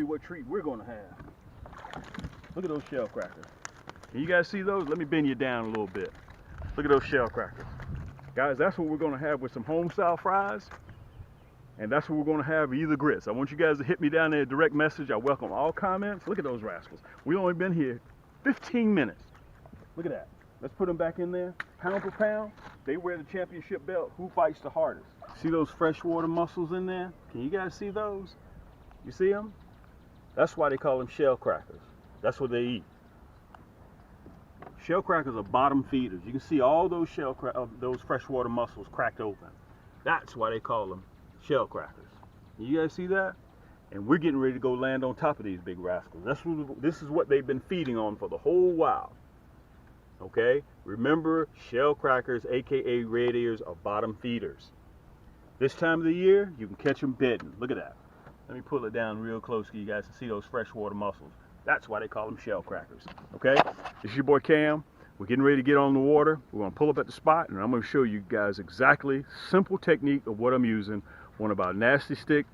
What treat we're gonna have. Look at those shell crackers. Can you guys see those? Let me bend you down a little bit. Look at those shell crackers. Guys, that's what we're gonna have with some home style fries. And that's what we're gonna have with either grits. I want you guys to hit me down there, direct message. I welcome all comments. Look at those rascals. We only been here 15 minutes. Look at that. Let's put them back in there. Pound for pound, they wear the championship belt. Who fights the hardest? See those freshwater mussels in there? Can you guys see those? You see them? That's why they call them shell crackers. That's what they eat. Shell crackers are bottom feeders. You can see all those those freshwater mussels cracked open. That's why they call them shell crackers. You guys see that? And we're getting ready to go land on top of these big rascals. This is what they've been feeding on for the whole while. Okay? Remember, shell crackers, aka red ears, are bottom feeders. This time of the year, you can catch them bedding. Look at that. Let me pull it down real close so you guys can see those freshwater mussels. That's why they call them shell crackers. Okay? This is your boy Cam. We're getting ready to get on the water. We're going to pull up at the spot, and I'm going to show you guys exactly simple technique of what I'm using. One of our Nasty Stik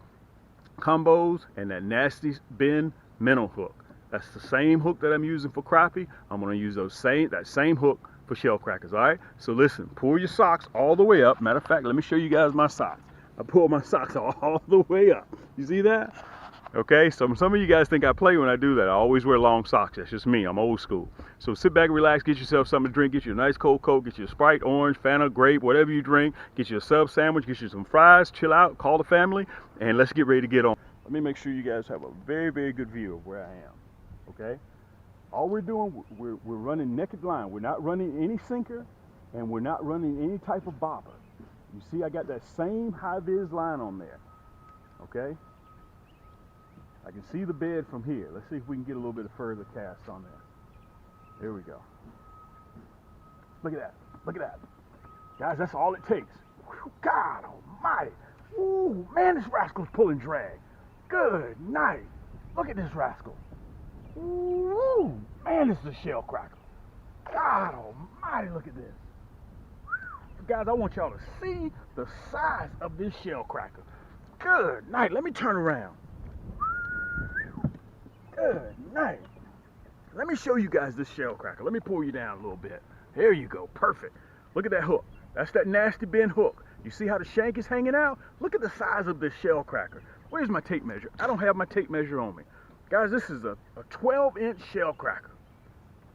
combos and that Nasty Bend minnow hook. That's the same hook that I'm using for crappie. I'm going to use that same hook for shell crackers. All right? So listen, pull your socks all the way up. Matter of fact, let me show you guys my socks. I pull my socks all the way up. You see that? Okay, so some of you guys think I play when I do that. I always wear long socks. That's just me. I'm old school. So sit back, relax, get yourself something to drink, get you a nice cold Coke, get you a Sprite, orange, Fanta, grape, whatever you drink, get you a sub sandwich, get you some fries, chill out, call the family, and let's get ready to get on. Let me make sure you guys have a very, very good view of where I am. Okay? All we're doing, we're running naked line. We're not running any sinker, and we're not running any type of bobber. You see, I got that same high-vis line on there. Okay? I can see the bed from here. Let's see if we can get a little bit of further cast on there. There we go. Look at that. Look at that. Guys, that's all it takes. Whew, God almighty. Ooh, man, this rascal's pulling drag. Good night. Look at this rascal. Ooh, man, this is a shell cracker. God almighty, look at this. Guys, I want y'all to see the size of this shell cracker. Good night. Let me turn around. Good night. Let me show you guys this shell cracker. Let me pull you down a little bit. There you go. Perfect. Look at that hook. That's that Nasty Bend hook. You see how the shank is hanging out? Look at the size of this shell cracker. Where's my tape measure? I don't have my tape measure on me. Guys, this is a 12-inch shell cracker.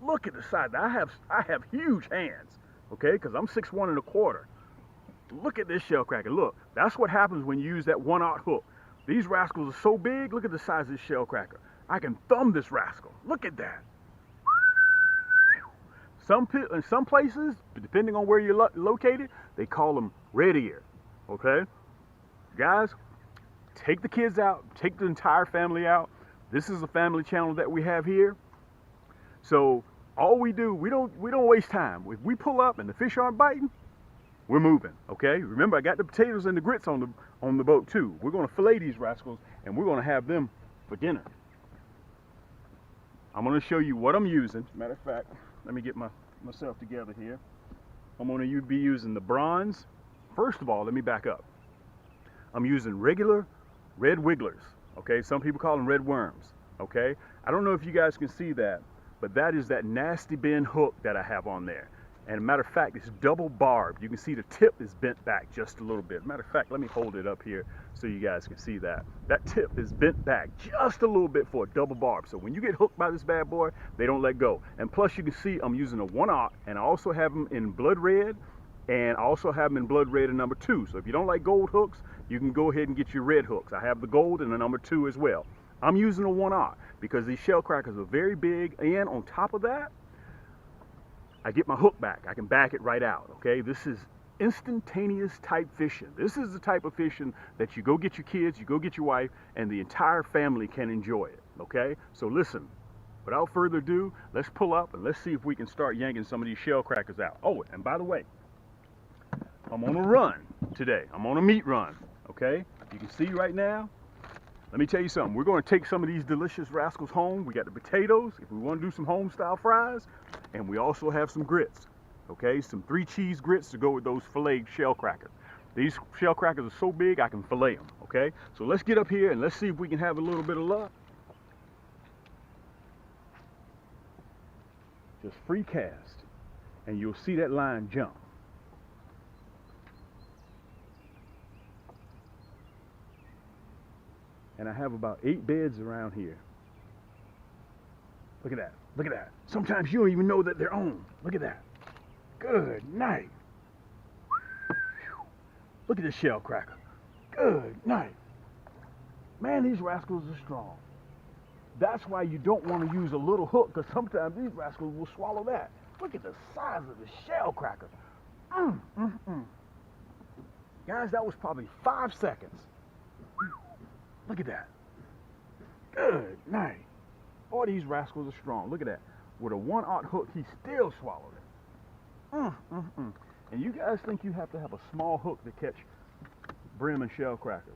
Look at the size. I have huge hands, okay, because I'm 6'1"1/4. Look at this shell cracker. Look, that's what happens when you use that 1/0 hook. These rascals are so big. Look at the size of this shell cracker. I can thumb this rascal. Look at that. In some places, depending on where you're located, they call them REDEAR. Okay? Guys, take the kids out. Take the entire family out. This is a family channel that we have here. So all we do, we don't waste time. If we pull up and the fish aren't biting, we're moving. Okay? Remember, I got the potatoes and the grits on the boat too. We're going to fillet these rascals and we're going to have them for dinner. I'm going to show you what I'm using. Matter of fact, let me get myself together here. I'm going to be using the bronze. First of all, let me back up. I'm using regular red wigglers. Okay, some people call them red worms. Okay, I don't know if you guys can see that, but that is that Nasty Bend hook that I have on there. And matter of fact, it's double barbed. You can see the tip is bent back just a little bit. Matter of fact, let me hold it up here so you guys can see that. That tip is bent back just a little bit for a double barb. So when you get hooked by this bad boy, they don't let go. And plus you can see I'm using a 1/0, and I also have them in blood red, and I also have them in blood red and number 2. So if you don't like gold hooks, you can go ahead and get your red hooks. I have the gold and the number 2 as well. I'm using a 1/0 because these shell crackers are very big, and on top of that, I get my hook back. I can back it right out, okay? This is instantaneous type fishing. This is the type of fishing that you go get your kids, you go get your wife, and the entire family can enjoy it, okay? So listen, without further ado, let's pull up and let's see if we can start yanking some of these shell crackers out. Oh, and by the way, I'm on a run today. I'm on a meat run, okay? You can see right now. Let me tell you something. We're going to take some of these delicious rascals home. We got the potatoes, if we want to do some home-style fries, and we also have some grits, okay? Some 3-cheese grits to go with those filleted shell crackers. These shell crackers are so big, I can fillet them, okay? So let's get up here and let's see if we can have a little bit of luck. Just free cast. And you'll see that line jump. And I have about 8 beds around here. Look at that. Look at that. Sometimes you don't even know that they're on. Look at that. Good night. Look at this shell cracker. Good night. Man, these rascals are strong. That's why you don't want to use a little hook, because sometimes these rascals will swallow that. Look at the size of the shell cracker. Guys, that was probably 5 seconds. Look at that. Good night. Boy, these rascals are strong. Look at that. With a 1/0 hook, he still swallowed it. And you guys think you have to have a small hook to catch bream and shell crackers.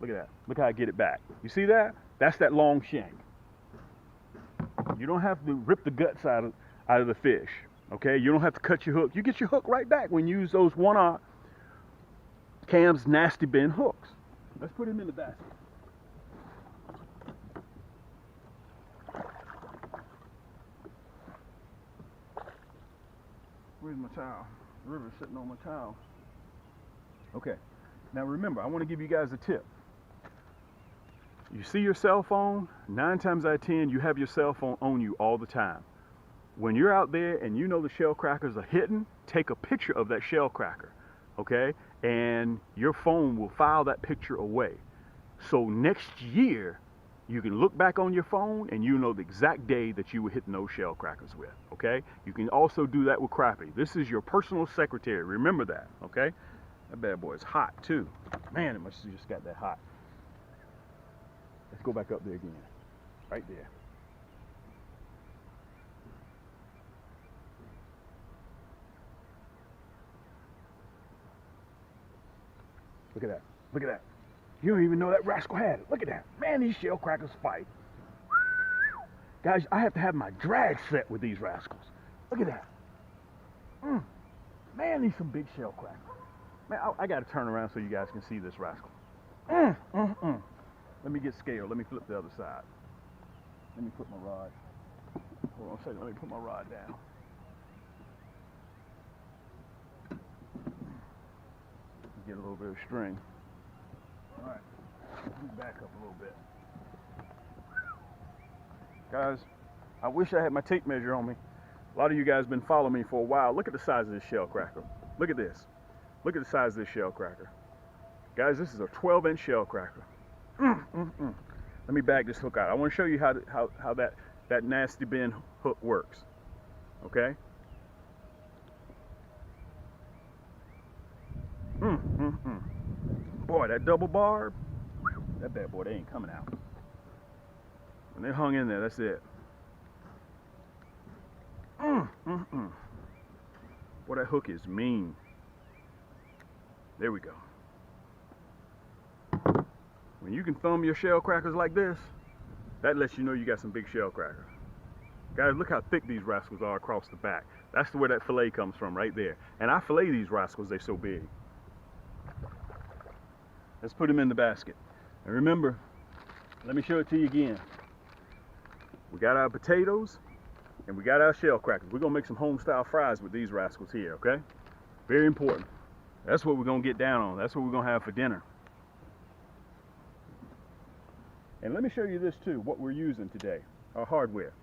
Look at that. Look how I get it back. You see that? That's that long shank. You don't have to rip the guts out of the fish. Okay? You don't have to cut your hook. You get your hook right back when you use those 1/0 Cam's Nasty Bend hooks. Let's put him in the basket. Where's my towel? The river's sitting on my towel. Okay. Now remember, I want to give you guys a tip. You see your cell phone, 9 times out of 10, you have your cell phone on you all the time. When you're out there and you know the shell crackers are hidden, take a picture of that shell cracker, okay? And your phone will file that picture away. So next year, you can look back on your phone and you know the exact day that you were hitting those shell crackers with, okay? You can also do that with Crappie. This is your personal secretary. Remember that, okay? That bad boy is hot too. Man, it must have just got that hot. Let's go back up there again. Right there. Look at that. Look at that. You don't even know that rascal had it. Look at that. Man, these shell crackers fight. Guys, I have to have my drag set with these rascals. Look at that. Man, these some big shell crackers. Man, I got to turn around so you guys can see this rascal. Let me get scaled. Let me flip the other side. Let me put my rod. Hold on a second. Let me put my rod down. Get a little bit of string. All right. Move back up a little bit. Guys, I wish I had my tape measure on me. A lot of you guys have been following me for a while. Look at the size of this shell cracker. Look at this. Look at the size of this shell cracker. Guys, this is a 12-inch shell cracker. Let me bag this hook out. I want to show you how that nasty bend hook works. Okay? Boy, that double barb, that bad boy, they ain't coming out. When they hung in there, that's it. Boy, that hook is mean. There we go. When you can thumb your shell crackers like this, that lets you know you got some big shell crackers. Guys, look how thick these rascals are across the back. That's where that fillet comes from, right there. And I fillet these rascals, they're so big. Let's put them in the basket. And remember, let me show it to you again. We got our potatoes and we got our shell crackers. We're gonna make some home style fries with these rascals here, okay? Very important. That's what we're gonna get down on. That's what we're gonna have for dinner. And let me show you this too, what we're using today, our hardware.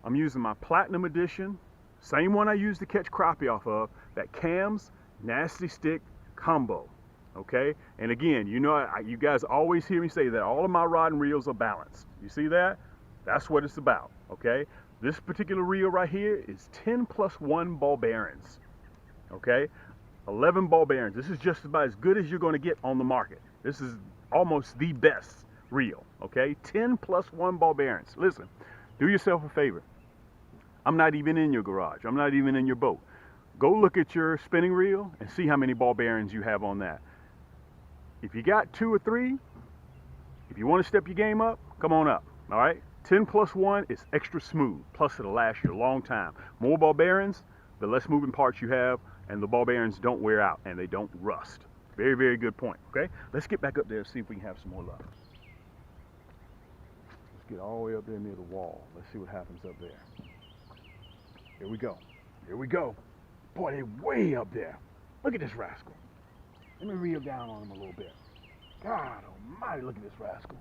I'm using my Platinum Edition, same one I used to catch crappie off of, that Cam's Nasty Stik Combo, okay? And again, you know, you guys always hear me say that all of my rod and reels are balanced. You see that? That's what it's about, okay? This particular reel right here is 10 plus 1 ball bearings, okay? 11 ball bearings. This is just about as good as you're gonna get on the market. This is almost the best reel, okay? 10 plus 1 ball bearings. Listen, do yourself a favor. I'm not even in your garage. I'm not even in your boat. Go look at your spinning reel and see how many ball bearings you have on that. If you got 2 or 3, if you want to step your game up, come on up, all right? 10 plus 1 is extra smooth, plus it'll last you a long time. More ball bearings, the less moving parts you have, and the ball bearings don't wear out and they don't rust. Very, very good point, okay? Let's get back up there and see if we can have some more luck. get all the way up there near the wall. Let's see what happens up there. Here we go. Here we go. Boy, they're way up there. Look at this rascal. Let me reel down on him a little bit. God almighty, look at this rascal.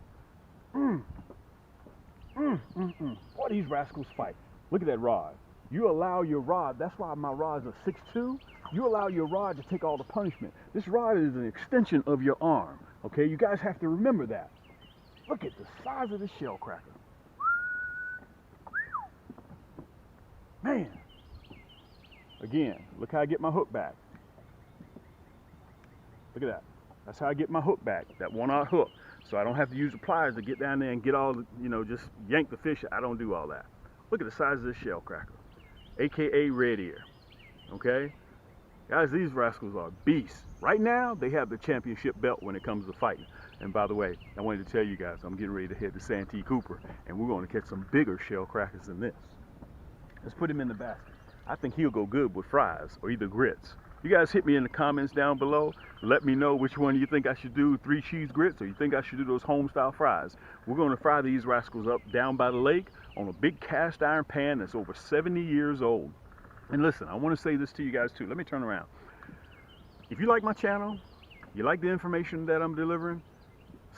Boy, these rascals fight. Look at that rod. You allow your rod, that's why my rod's a 6'2". You allow your rod to take all the punishment. This rod is an extension of your arm. Okay, you guys have to remember that. Look at the size of this shellcracker. Man. Again, look how I get my hook back. Look at that. That's how I get my hook back, that one-aught hook. So I don't have to use the pliers to get down there and get all the, just yank the fish. I don't do all that. Look at the size of this shellcracker, AKA REDEAR. Okay? Guys, these rascals are beasts. Right now, they have the championship belt when it comes to fighting. And by the way, I wanted to tell you guys, I'm getting ready to head to Santee Cooper, and we're going to catch some bigger shellcrackers than this. Let's put him in the basket. I think he'll go good with fries or either grits. You guys hit me in the comments down below. Let me know which one you think I should do, 3 cheese grits, or you think I should do those home style fries. We're going to fry these rascals up down by the lake on a big cast iron pan that's over 70 years old. And listen, I want to say this to you guys too. Let me turn around. If you like my channel, you like the information that I'm delivering,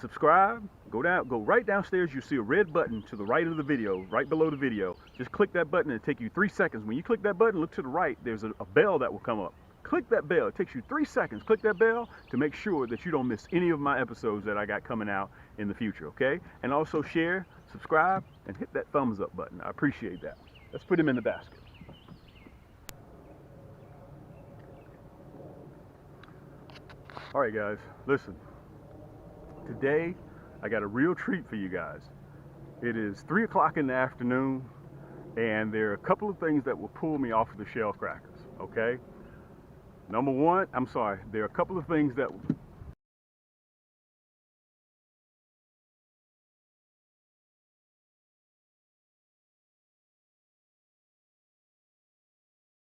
subscribe, go right downstairs. You see a red button to the right of the video, right below the video. Just click that button and it'll take you 3 seconds. When you click that button, look to the right, there's a bell that will come up. Click that bell. It takes you 3 seconds. Click that bell to make sure that you don't miss any of my episodes that I got coming out in the future, okay? And also share, subscribe, and hit that thumbs up button. I appreciate that. Let's put him in the basket. All right, guys, listen. Today, I got a real treat for you guys. It is 3 o'clock in the afternoon, and there are a couple of things that will pull me off of the shellcrackers, okay? Number one, there are a couple of things that